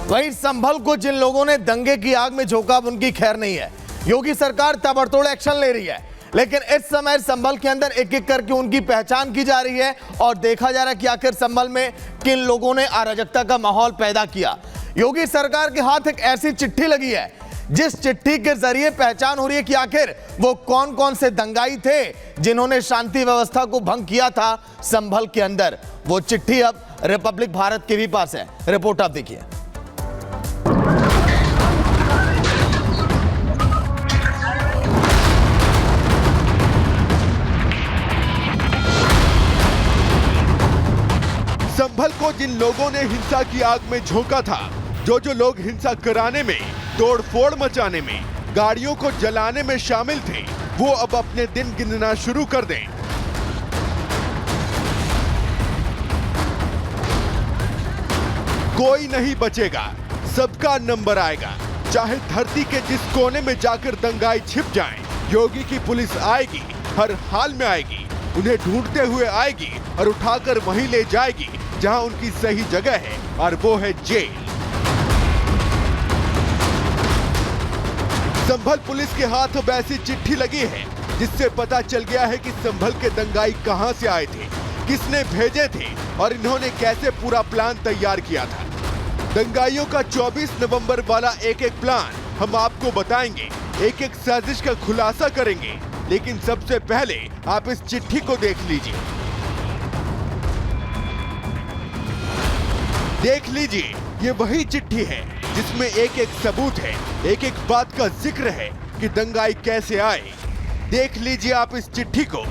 वहीं संभल को जिन लोगों ने दंगे की आग में झोंका, अब उनकी खैर नहीं है। योगी सरकार ताबड़तोड़ एक्शन ले रही है, लेकिन इस समय संभल के अंदर एक एक करके उनकी पहचान की जा रही है और देखा जा रहा है कि आखिर संभल में किन लोगों ने अराजकता का माहौल पैदा किया। योगी सरकार के हाथ एक ऐसी चिट्ठी लगी है जिस चिट्ठी के जरिए पहचान हो रही है कि आखिर वो कौन कौन से दंगाई थे जिन्होंने शांति व्यवस्था को भंग किया था संभल के अंदर। वो चिट्ठी अब रिपब्लिक भारत के भी पास है। रिपोर्ट आप देखिए। संभल को जिन लोगों ने हिंसा की आग में झोंका था, जो लोग हिंसा कराने में, तोड़फोड़ मचाने में, गाड़ियों को जलाने में शामिल थे, वो अब अपने दिन गिनना शुरू कर दें। कोई नहीं बचेगा, सबका नंबर आएगा। चाहे धरती के जिस कोने में जाकर दंगाई छिप जाएं, योगी की पुलिस आएगी, हर हाल में आएगी, उन्हें ढूंढते हुए आएगी और उठाकर वहीं ले जाएगी जहां उनकी सही जगह है, और वो है जेल। संभल पुलिस के हाथ अब ऐसी चिट्ठी लगी है जिससे पता चल गया है कि संभल के दंगाई कहां से आए थे, किसने भेजे थे और इन्होंने कैसे पूरा प्लान तैयार किया था। दंगाइयों का 24 नवंबर वाला एक एक प्लान हम आपको बताएंगे, एक एक साजिश का खुलासा करेंगे। लेकिन सबसे पहले आप इस चिट्ठी को देख लीजिए। देख लीजिए, ये वही चिट्ठी है जिसमें एक एक सबूत है, एक एक बात का जिक्र है कि दंगाई कैसे आए। देख लीजिए आप इस चिट्ठी को।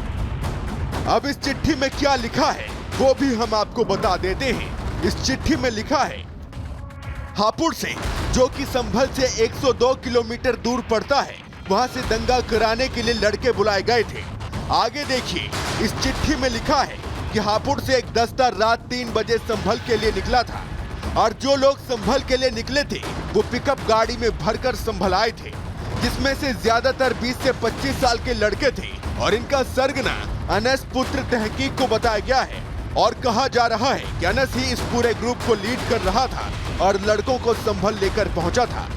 अब इस चिट्ठी में क्या लिखा है वो भी हम आपको बता देते हैं। इस चिट्ठी में लिखा है, हापुड़ से, जो कि संभल से 102 किलोमीटर दूर पड़ता है, वहां से दंगा कराने के लिए लड़के बुलाए गए थे। आगे देखिए, इस चिट्ठी में लिखा है कि हापुड़ से एक दस्ता रात 3 बजे संभल के लिए निकला था और जो लोग संभल के लिए निकले थे वो पिकअप गाड़ी में भरकर संभल आए थे, जिसमें से ज्यादातर 20 से 25 साल के लड़के थे और इनका सरगना अनस पुत्र तहकीक को बताया गया है। और कहा जा रहा है कि अनस ही इस पूरे ग्रुप को लीड कर रहा था और लड़कों को संभल लेकर पहुंचा था।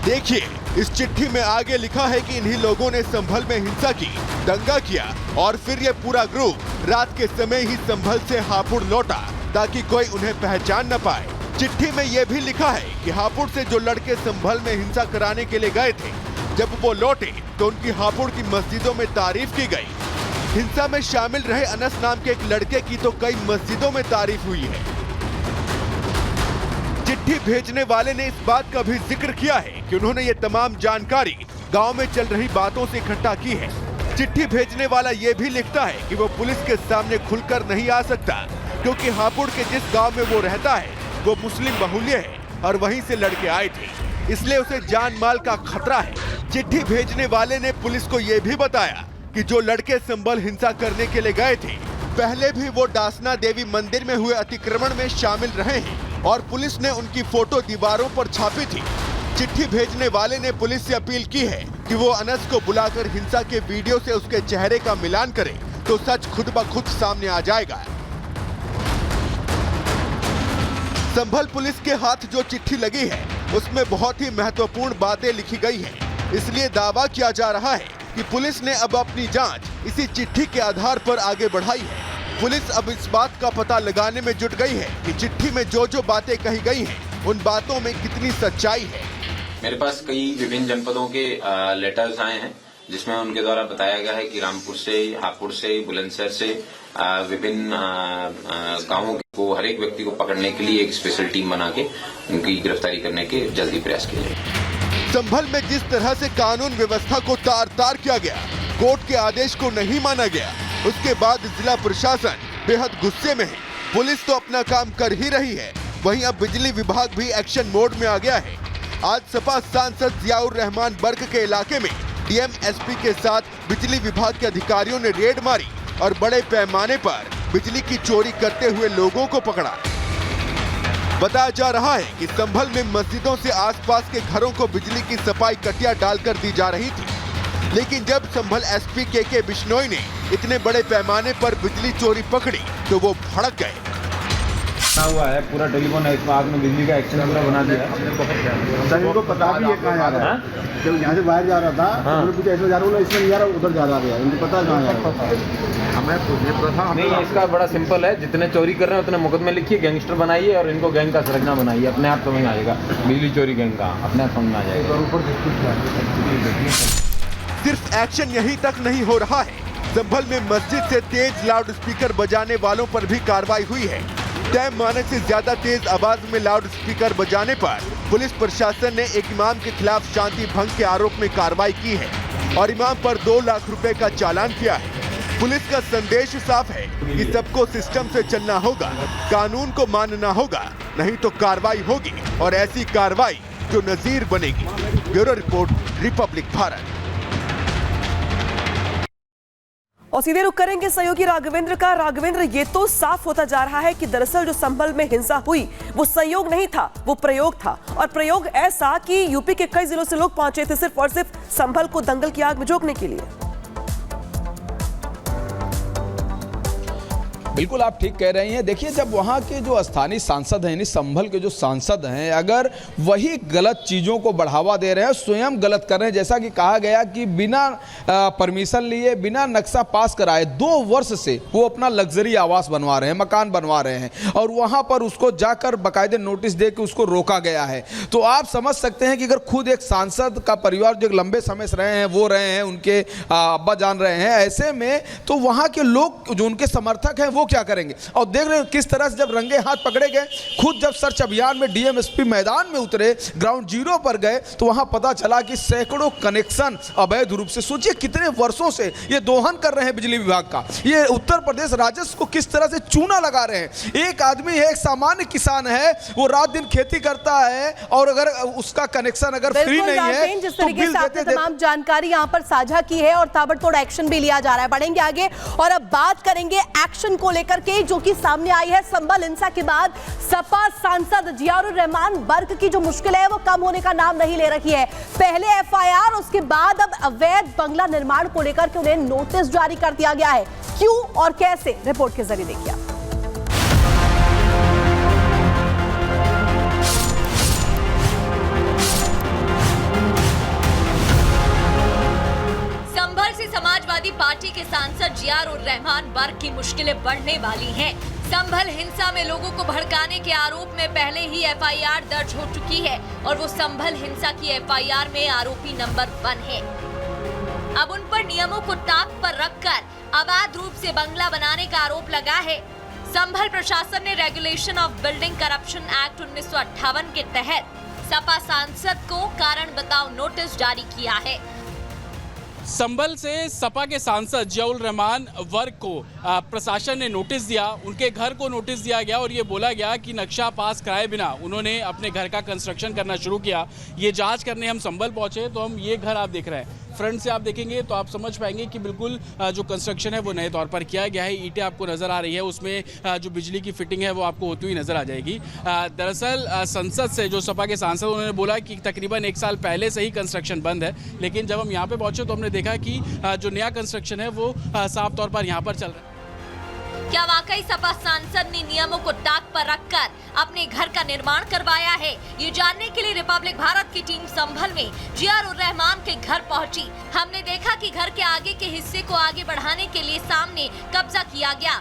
देखिए, इस चिट्ठी में आगे लिखा है कि इन्हीं लोगों ने संभल में हिंसा की, दंगा किया और फिर ये पूरा ग्रुप रात के समय ही संभल से हापुड़ लौटा ताकि कोई उन्हें पहचान न पाए। चिट्ठी में यह भी लिखा है कि हापुड़ से जो लड़के संभल में हिंसा कराने के लिए गए थे, जब वो लौटे तो उनकी हापुड़ की मस्जिदों में तारीफ की गई। हिंसा में शामिल रहे अनस नाम के एक लड़के की तो कई मस्जिदों में तारीफ हुई है। चिट्ठी भेजने वाले ने इस बात का भी जिक्र किया है कि उन्होंने ये तमाम जानकारी गांव में चल रही बातों से इकट्ठा की है। चिट्ठी भेजने वाला ये भी लिखता है कि वो पुलिस के सामने खुलकर नहीं आ सकता, क्योंकि हापुड़ के जिस गांव में वो रहता है वो मुस्लिम बहुल्य है और वहीं से लड़के आए थे, इसलिए उसे जान माल का खतरा है। चिट्ठी भेजने वाले ने पुलिस को ये भी बताया कि जो लड़के संभल हिंसा करने के लिए गए थे, पहले भी वो डासना देवी मंदिर में हुए अतिक्रमण में शामिल रहे हैं और पुलिस ने उनकी फोटो दीवारों पर छापी थी। चिट्ठी भेजने वाले ने पुलिस से अपील की है कि वो अनस को बुलाकर हिंसा के वीडियो से उसके चेहरे का मिलान करे तो सच खुद ब खुद सामने आ जाएगा। संभल पुलिस के हाथ जो चिट्ठी लगी है उसमें बहुत ही महत्वपूर्ण बातें लिखी गई हैं। इसलिए दावा किया जा रहा है कि पुलिस ने अब अपनी जांच इसी चिट्ठी के आधार पर आगे बढ़ाई है। पुलिस अब इस बात का पता लगाने में जुट गई है कि चिट्ठी में जो बातें कही गई हैं उन बातों में कितनी सच्चाई है। मेरे पास कई विभिन्न जनपदों के लेटर्स आए हैं जिसमें उनके द्वारा बताया गया है कि रामपुर से, हापुड़ से, बुलंदशहर से विभिन्न गांवों को हर एक व्यक्ति को पकड़ने के लिए एक स्पेशल टीम बना के उनकी गिरफ्तारी करने के जल्दी प्रयास किए जाए। संभल में जिस तरह से कानून व्यवस्था को तार-तार किया गया, कोर्ट के आदेश को नहीं माना गया, उसके बाद जिला प्रशासन बेहद गुस्से में है। पुलिस तो अपना काम कर ही रही है, वहीं अब बिजली विभाग भी एक्शन मोड में आ गया है। आज सपा सांसद जियाउर रहमान बर्क के इलाके में डीएम एसपी के साथ बिजली विभाग के अधिकारियों ने रेड मारी और बड़े पैमाने पर बिजली की चोरी करते हुए लोगों को पकड़ा। बताया जा रहा है कि संभल में मस्जिदों से आसपास के घरों को बिजली की सफाई कटिया डालकर दी जा रही थी, लेकिन जब संभल एसपी के बिश्नोई ने इतने बड़े पैमाने पर बिजली चोरी पकड़ी तो वो भड़क गए। हुआ है पूरा टेलीफोन है, इसमें आपने बिजली का एक्शन पूरा बना दिया है। सर इनको पता भी है कहाँ जा रहा है, जब यहाँ से बाहर जा रहा था तो मैंने पूछा इसमें जा रहा हूँ, इसमें नहीं जा रहा, उधर जा रहा है, इनको पता कहाँ जा रहा है। हमें पूछने पर था नहीं, इसका बड़ा सिंपल है, जितने चोरी कर रहे हैं उतने मुकदमे लिखिए, गैंगस्टर बनाइए और इनको गैंग का संरचना बनाइए, अपने आप समझ में आ जाएगा। बिजली चोरी गैंग का अपने आप समझ में आ जाएगा। सिर्फ एक्शन यहीं तक नहीं हो रहा है, संभल में मस्जिद से तेज लाउड स्पीकर बजाने वालों पर भी कार्रवाई हुई है। तय मानक से ज्यादा तेज आवाज में लाउड स्पीकर बजाने पर पुलिस प्रशासन ने एक इमाम के खिलाफ शांति भंग के आरोप में कार्रवाई की है और इमाम पर 2 लाख रुपए का चालान किया है। पुलिस का संदेश साफ है कि सबको सिस्टम से चलना होगा, कानून को मानना होगा, नहीं तो कार्रवाई होगी और ऐसी कार्रवाई जो नजीर बनेगी। Bureau report, Republic Bharat. और सीधे रुख करेंगे सहयोगी राघवेंद्र का। राघवेंद्र, ये तो साफ होता जा रहा है कि दरअसल जो संभल में हिंसा हुई वो संयोग नहीं था, वो प्रयोग था, और प्रयोग ऐसा कि यूपी के कई जिलों से लोग पहुंचे थे सिर्फ और सिर्फ संभल को दंगल की आग में झोंकने के लिए। बिल्कुल आप ठीक कह रही हैं। देखिए, जब वहाँ के जो स्थानीय सांसद हैं, यानी संभल के जो सांसद हैं, अगर वही गलत चीज़ों को बढ़ावा दे रहे हैं, स्वयं गलत कर रहे हैं, जैसा कि कहा गया कि बिना परमिशन लिए, बिना नक्शा पास कराए 2 वर्ष से वो अपना लग्जरी आवास बनवा रहे हैं, मकान बनवा रहे हैं, और वहाँ पर उसको जाकर बाकायदे नोटिस दे के उसको रोका गया है। तो आप समझ सकते हैं कि अगर खुद एक सांसद का परिवार जो लंबे समय से रहे हैं, वो रहे हैं, उनके अब्बा जान रहे हैं, ऐसे में तो वहाँ के लोग जो उनके समर्थक हैं वो क्या करेंगे। और देख रहे हैं किस तरह से जब रंगे हाथ पकड़े गए, खुद जब सर्च अभियान में डीएमएसपी मैदान में उतरे, ग्राउंड जीरो पर गए, तो वहां पता चला कि सैकड़ों कनेक्शन अवैध रूप से, सोचिए कितने वर्षों से ये दोहन कर रहे हैं बिजली विभाग का, ये उत्तर प्रदेश राजस्व को किस तरह से चूना लगा रहे हैं। एक आदमी है, एक सामान्य किसान है, वो रात दिन खेती करता है, और अगर उसका कनेक्शन अगर फ्री नहीं है, जिस तरीके से आपने तमाम जानकारी यहाँ पर साझा की है और ताबड़तोड़ एक्शन भी लिया जा रहा है। बढ़ेंगे आगे और अब बात करेंगे एक्शन को लेकर के, जो कि सामने आई है संभल हिंसा के बाद। सपा सांसद जियाउर रहमान बर्क की जो मुश्किल है वो कम होने का नाम नहीं ले रही है। पहले एफआईआर, उसके बाद अब अवैध बंगला निर्माण को लेकर के उन्हें नोटिस जारी कर दिया गया है। क्यों और कैसे, रिपोर्ट के जरिए देखिए। समाजवादी पार्टी के सांसद जियाउर रहमान बर्क की मुश्किलें बढ़ने वाली हैं। संभल हिंसा में लोगों को भड़काने के आरोप में पहले ही एफआईआर दर्ज हो चुकी है और वो संभल हिंसा की एफआईआर में आरोपी नंबर 1 है। अब उन पर नियमों को ताक पर रखकर अवैध रूप से बंगला बनाने का आरोप लगा है। संभल प्रशासन ने regulation of building corruption act 1958 के तहत सपा सांसद को कारण बताओ नोटिस जारी किया है। संभल से सपा के सांसद जियाउर रहमान वर्क को प्रशासन ने नोटिस दिया, उनके घर को नोटिस दिया गया और ये बोला गया कि नक्शा पास कराए बिना उन्होंने अपने घर का कंस्ट्रक्शन करना शुरू किया। ये जांच करने हम संभल पहुंचे तो हम ये घर आप देख रहे हैं, फ्रंट से आप देखेंगे तो आप समझ पाएंगे कि बिल्कुल जो कंस्ट्रक्शन है वो नए तौर पर किया गया है। ईंटें आपको नज़र आ रही है, उसमें जो बिजली की फिटिंग है वो आपको होती हुई नज़र आ जाएगी। दरअसल संसद से जो सपा के सांसद उन्होंने बोला कि तकरीबन 1 साल पहले से ही कंस्ट्रक्शन बंद है, लेकिन जब हम यहाँ पे पहुँचे तो हमने देखा कि जो नया कंस्ट्रक्शन है वो साफ तौर पर यहाँ पर चल रहा है। क्या वाकई सपा सांसद ने नियमों को ताक पर रखकर अपने घर का निर्माण करवाया है? ये जानने के लिए रिपब्लिक भारत की टीम संभल में जियाउर रहमान के घर पहुंची। हमने देखा कि घर के आगे के हिस्से को आगे बढ़ाने के लिए सामने कब्जा किया गया।